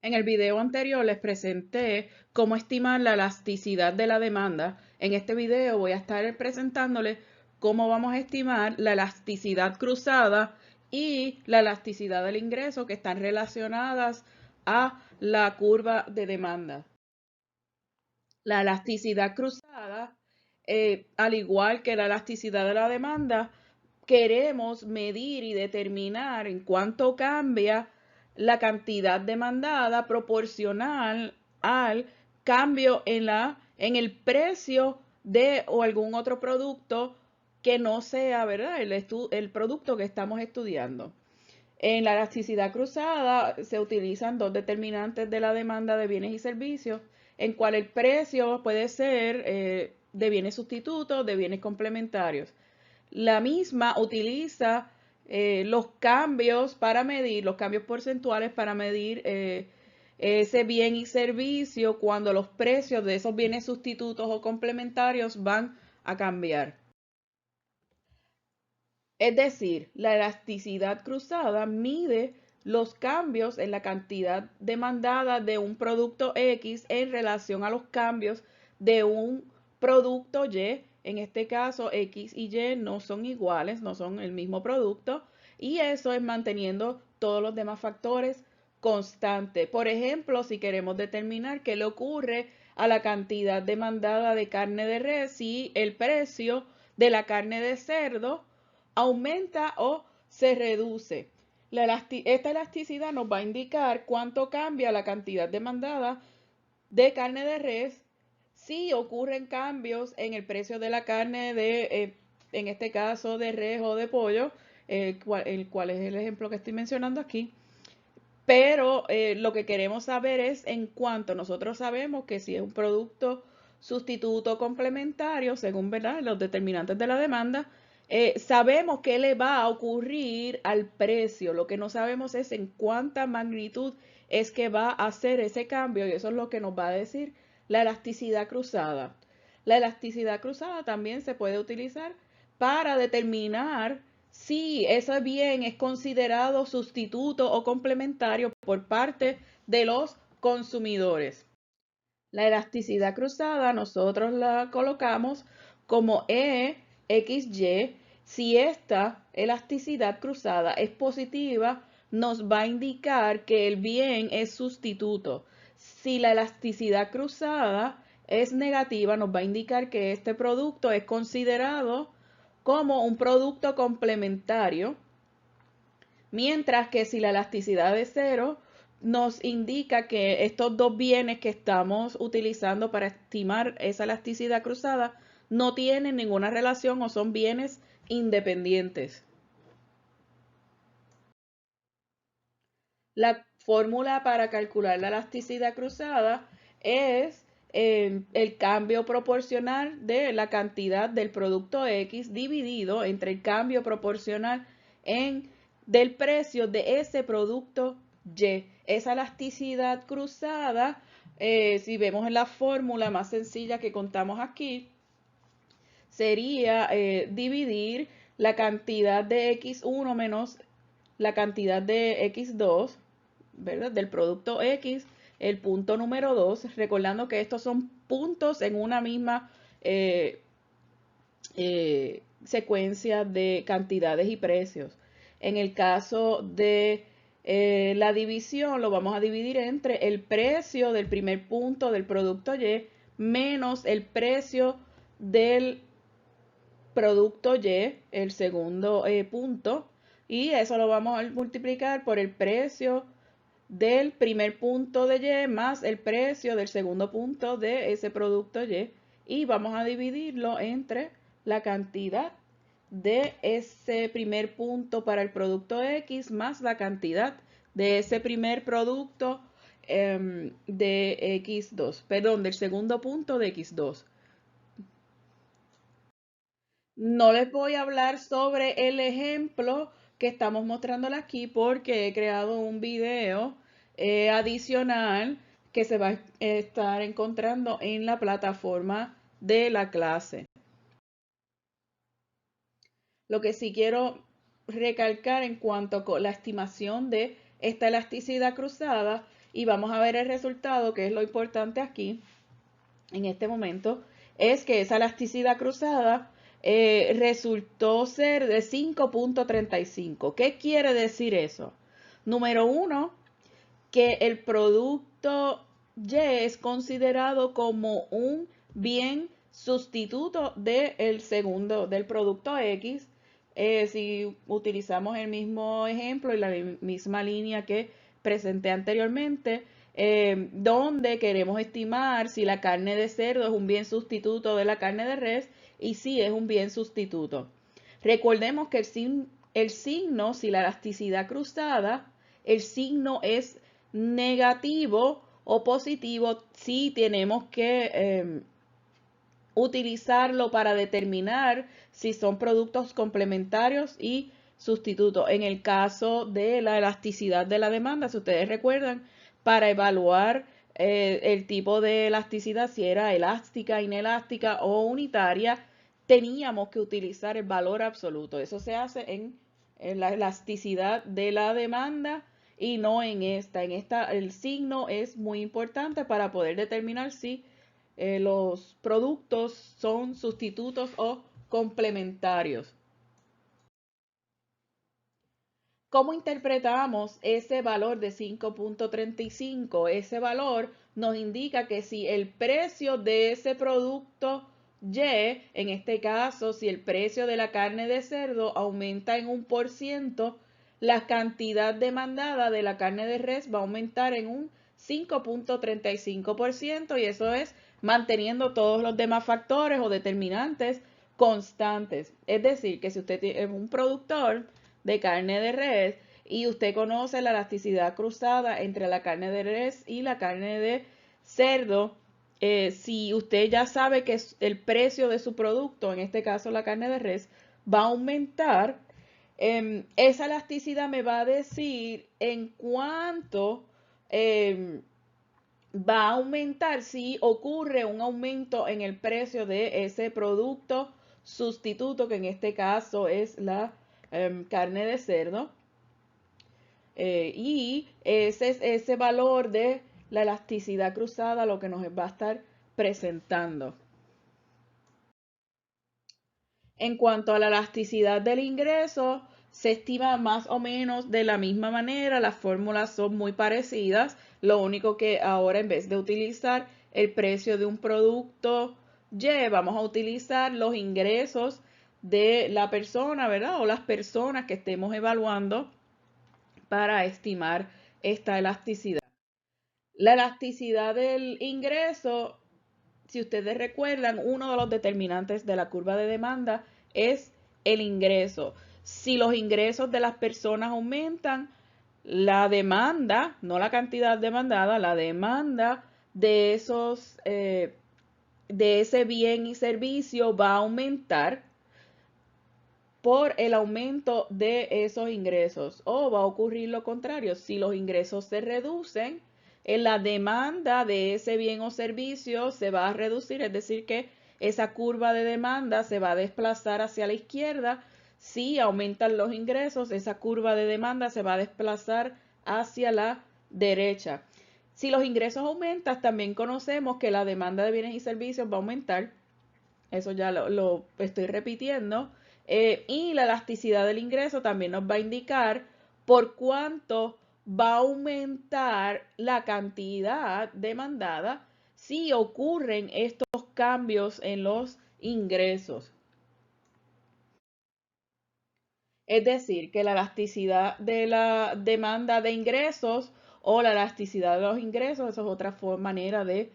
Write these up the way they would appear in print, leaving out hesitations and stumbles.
En el video anterior les presenté cómo estimar la elasticidad de la demanda. En este video voy a estar presentándoles cómo vamos a estimar la elasticidad cruzada y la elasticidad del ingreso, que están relacionadas a la curva de demanda. La elasticidad cruzada, al igual que la elasticidad de la demanda, queremos medir y determinar en cuánto cambia la cantidad demandada proporcional al cambio en el precio de o algún otro producto que no sea, ¿verdad?, el producto que estamos estudiando. En la elasticidad cruzada se utilizan dos determinantes de la demanda de bienes y servicios, en cual el precio puede ser de bienes sustitutos, de bienes complementarios. La misma utiliza los cambios para medir, los cambios porcentuales para medir ese bien y servicio cuando los precios de esos bienes sustitutos o complementarios van a cambiar. Es decir, la elasticidad cruzada mide los cambios en la cantidad demandada de un producto X en relación a los cambios de un producto Y. En este caso, X y Y no son iguales, no son el mismo producto, y eso es manteniendo todos los demás factores constantes. Por ejemplo, si queremos determinar qué le ocurre a la cantidad demandada de carne de res si el precio de la carne de cerdo aumenta o se reduce. Esta elasticidad nos va a indicar cuánto cambia la cantidad demandada de carne de res si ocurren cambios en el precio de la carne en este caso, de res o de pollo, el cual es el ejemplo que estoy mencionando aquí. Pero lo que queremos saber es en cuánto nosotros sabemos que si es un producto sustituto complementario, según, ¿verdad?, los determinantes de la demanda, sabemos qué le va a ocurrir al precio. Lo que no sabemos es en cuánta magnitud es que va a hacer ese cambio, y eso es lo que nos va a decir la elasticidad cruzada. La elasticidad cruzada también se puede utilizar para determinar si ese bien es considerado sustituto o complementario por parte de los consumidores. La elasticidad cruzada nosotros la colocamos como EXY. Si esta elasticidad cruzada es positiva, nos va a indicar que el bien es sustituto. Si la elasticidad cruzada es negativa, nos va a indicar que este producto es considerado como un producto complementario, mientras que si la elasticidad es cero, nos indica que estos dos bienes que estamos utilizando para estimar esa elasticidad cruzada no tienen ninguna relación o son bienes independientes. La fórmula para calcular la elasticidad cruzada es el cambio proporcional de la cantidad del producto X dividido entre el cambio proporcional del precio de ese producto Y. Esa elasticidad cruzada, si vemos en la fórmula más sencilla que contamos aquí, sería dividir la cantidad de X1 menos la cantidad de X2, ¿verdad?, del producto X, el punto número 2, recordando que estos son puntos en una misma secuencia de cantidades y precios. En el caso de la división, lo vamos a dividir entre el precio del primer punto del producto Y menos el precio del producto Y, el segundo punto, y eso lo vamos a multiplicar por el precio del primer punto de Y más el precio del segundo punto de ese producto y vamos a dividirlo entre la cantidad de ese primer punto para el producto X más la cantidad de ese primer producto de X2, perdón, del segundo punto de X2. No les voy a hablar sobre el ejemplo que estamos mostrándole aquí porque he creado un video adicional que se va a estar encontrando en la plataforma de la clase. Lo que sí quiero recalcar en cuanto a la estimación de esta elasticidad cruzada y vamos a ver el resultado, que es lo importante aquí, en este momento, es que esa elasticidad cruzada resultó ser de 5.35. ¿Qué quiere decir eso? Número uno, que el producto Y es considerado como un bien sustituto del producto X. Si utilizamos el mismo ejemplo y la misma línea que presenté anteriormente, donde queremos estimar si la carne de cerdo es un bien sustituto de la carne de res y si es un bien sustituto. Recordemos que el signo, si la elasticidad cruzada, el signo es negativo o positivo si tenemos que utilizarlo para determinar si son productos complementarios y sustitutos. En el caso de la elasticidad de la demanda, si ustedes recuerdan, para evaluar el tipo de elasticidad, si era elástica, inelástica o unitaria, teníamos que utilizar el valor absoluto. Eso se hace en la elasticidad de la demanda y no en esta. En esta el signo es muy importante para poder determinar si los productos son sustitutos o complementarios. ¿Cómo interpretamos ese valor de 5.35? Ese valor nos indica que si el precio de ese producto Y, en este caso, si el precio de la carne de cerdo aumenta en 1%, la cantidad demandada de la carne de res va a aumentar en un 5.35% y eso es manteniendo todos los demás factores o determinantes constantes. Es decir, que si usted es un productor de carne de res y usted conoce la elasticidad cruzada entre la carne de res y la carne de cerdo, si usted ya sabe que el precio de su producto, en este caso la carne de res, va a aumentar, esa elasticidad me va a decir en cuánto va a aumentar si ocurre un aumento en el precio de ese producto sustituto, que en este caso es la carne de cerdo. Y ese es ese valor de la elasticidad cruzada lo que nos va a estar presentando. En cuanto a la elasticidad del ingreso, se estima más o menos de la misma manera, las fórmulas son muy parecidas, lo único que ahora en vez de utilizar el precio de un producto Y, vamos a utilizar los ingresos de la persona, ¿verdad? O las personas que estemos evaluando para estimar esta elasticidad. La elasticidad del ingreso, si ustedes recuerdan, uno de los determinantes de la curva de demanda es el ingreso. Si los ingresos de las personas aumentan, la demanda, no la cantidad demandada, la demanda de de ese bien y servicio va a aumentar por el aumento de esos ingresos. O va a ocurrir lo contrario, si los ingresos se reducen, la demanda de ese bien o servicio se va a reducir, es decir que esa curva de demanda se va a desplazar hacia la izquierda. Si aumentan los ingresos, esa curva de demanda se va a desplazar hacia la derecha. Si los ingresos aumentan, también conocemos que la demanda de bienes y servicios va a aumentar. Eso ya lo estoy repitiendo. Y la elasticidad del ingreso también nos va a indicar por cuánto va a aumentar la cantidad demandada si ocurren estos cambios en los ingresos. Es decir, que la elasticidad de la demanda de ingresos o la elasticidad de los ingresos, eso es otra manera de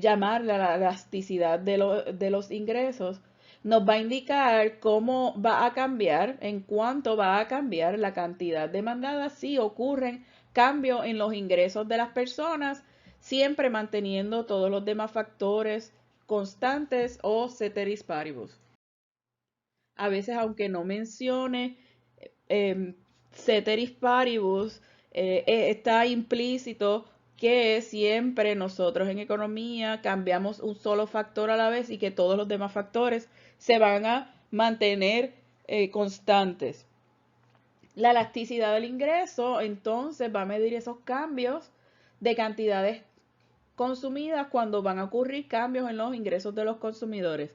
llamar la elasticidad de los ingresos, nos va a indicar cómo va a cambiar, en cuánto va a cambiar la cantidad demandada si ocurren cambios en los ingresos de las personas, siempre manteniendo todos los demás factores constantes o ceteris paribus. A veces, aunque no mencione ceteris paribus, está implícito que siempre nosotros en economía cambiamos un solo factor a la vez y que todos los demás factores se van a mantener constantes. La elasticidad del ingreso entonces va a medir esos cambios de cantidades consumidas cuando van a ocurrir cambios en los ingresos de los consumidores.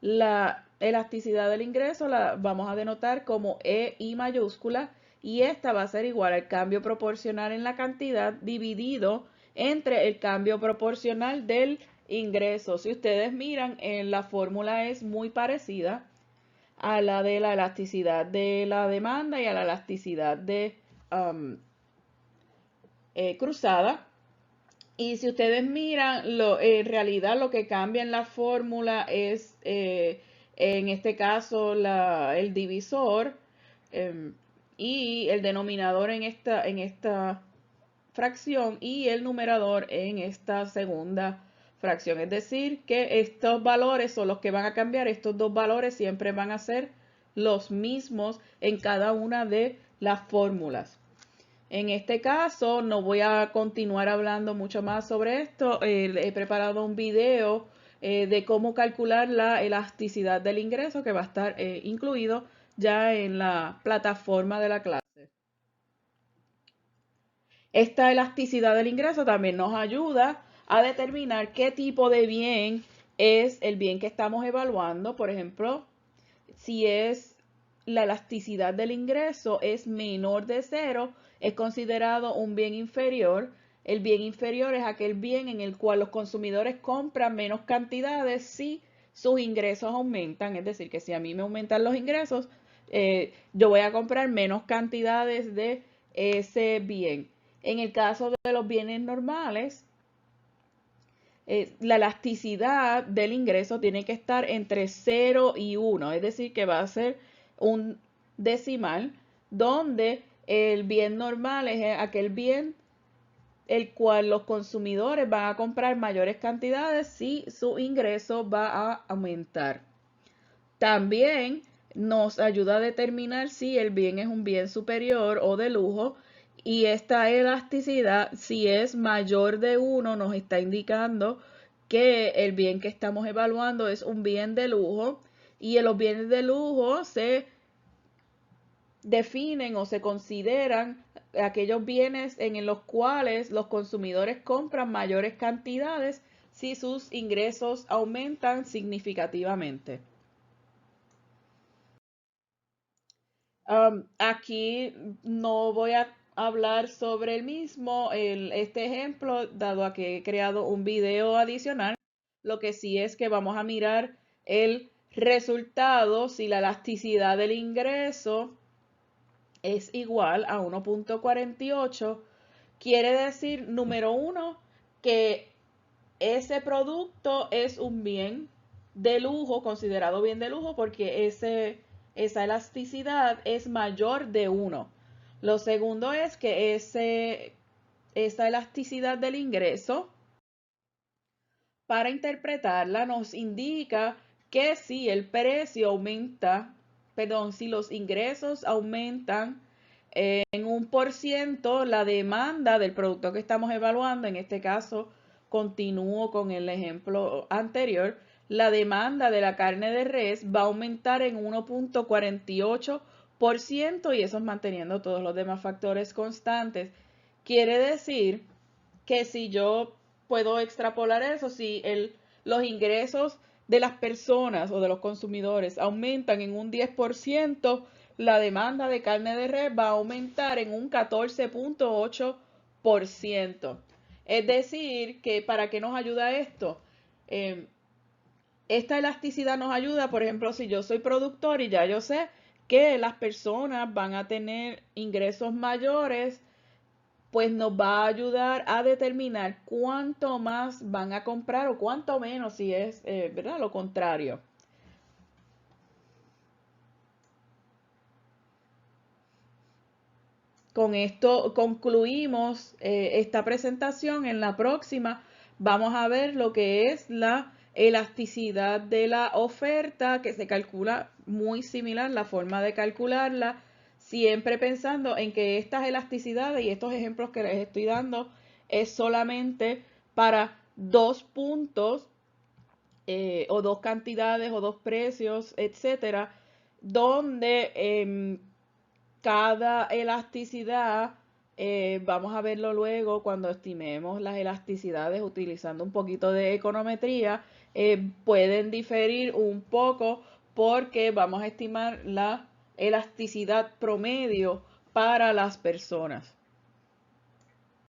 La elasticidad del ingreso la vamos a denotar como EI mayúscula y esta va a ser igual al cambio proporcional en la cantidad dividido entre el cambio proporcional del ingreso. Si ustedes miran, la fórmula es muy parecida a la de la elasticidad de la demanda y a la elasticidad de cruzada. Y si ustedes miran, en realidad lo que cambia en la fórmula es, en este caso, el divisor y el denominador en esta fracción y el numerador en esta segunda fracción. Es decir, que estos valores son los que van a cambiar. Estos dos valores siempre van a ser los mismos en cada una de las fórmulas. En este caso no voy a continuar hablando mucho más sobre esto. He preparado un video de cómo calcular la elasticidad del ingreso que va a estar incluido ya en la plataforma de la clase. Esta elasticidad del ingreso también nos ayuda a determinar qué tipo de bien es el bien que estamos evaluando. Por ejemplo, si es la elasticidad del ingreso es menor de 0, es considerado un bien inferior. El bien inferior es aquel bien en el cual los consumidores compran menos cantidades si sus ingresos aumentan. Es decir, que si a mí me aumentan los ingresos, yo voy a comprar menos cantidades de ese bien. En el caso de los bienes normales, la elasticidad del ingreso tiene que estar entre 0 y 1, es decir, que va a ser un decimal donde el bien normal es aquel bien el cual los consumidores van a comprar mayores cantidades si su ingreso va a aumentar. También nos ayuda a determinar si el bien es un bien superior o de lujo y esta elasticidad, si es mayor de 1, nos está indicando que el bien que estamos evaluando es un bien de lujo y en los bienes de lujo se definen o se consideran aquellos bienes en los cuales los consumidores compran mayores cantidades si sus ingresos aumentan significativamente. Aquí no voy a hablar sobre el mismo, este ejemplo, dado a que he creado un video adicional. Lo que sí es que vamos a mirar el resultado si la elasticidad del ingreso es igual a 1.48. Quiere decir, número uno, que ese producto es un bien de lujo, considerado bien de lujo, porque esa elasticidad es mayor de 1. Lo segundo es que esa elasticidad del ingreso, para interpretarla, nos indica que si el precio aumenta, perdón, si los ingresos aumentan en un por ciento, la demanda del producto que estamos evaluando, en este caso, continúo con el ejemplo anterior, la demanda de la carne de res va a aumentar en 1.48% y eso es manteniendo todos los demás factores constantes. Quiere decir que si yo puedo extrapolar eso, si los ingresos de las personas o de los consumidores aumentan en un 10%, la demanda de carne de res va a aumentar en un 14.8%. Es decir, que ¿para qué nos ayuda esto? Esta elasticidad nos ayuda, por ejemplo, si yo soy productor y ya yo sé que las personas van a tener ingresos mayores, pues nos va a ayudar a determinar cuánto más van a comprar o cuánto menos si es, ¿verdad? Lo contrario. Con esto concluimos esta presentación. En la próxima vamos a ver lo que es la elasticidad de la oferta, que se calcula muy similar, la forma de calcularla, siempre pensando en que estas elasticidades y estos ejemplos que les estoy dando es solamente para dos puntos o dos cantidades o dos precios, etcétera, donde cada elasticidad, vamos a verlo luego cuando estimemos las elasticidades utilizando un poquito de econometría, pueden diferir un poco porque vamos a estimar la elasticidad promedio para las personas.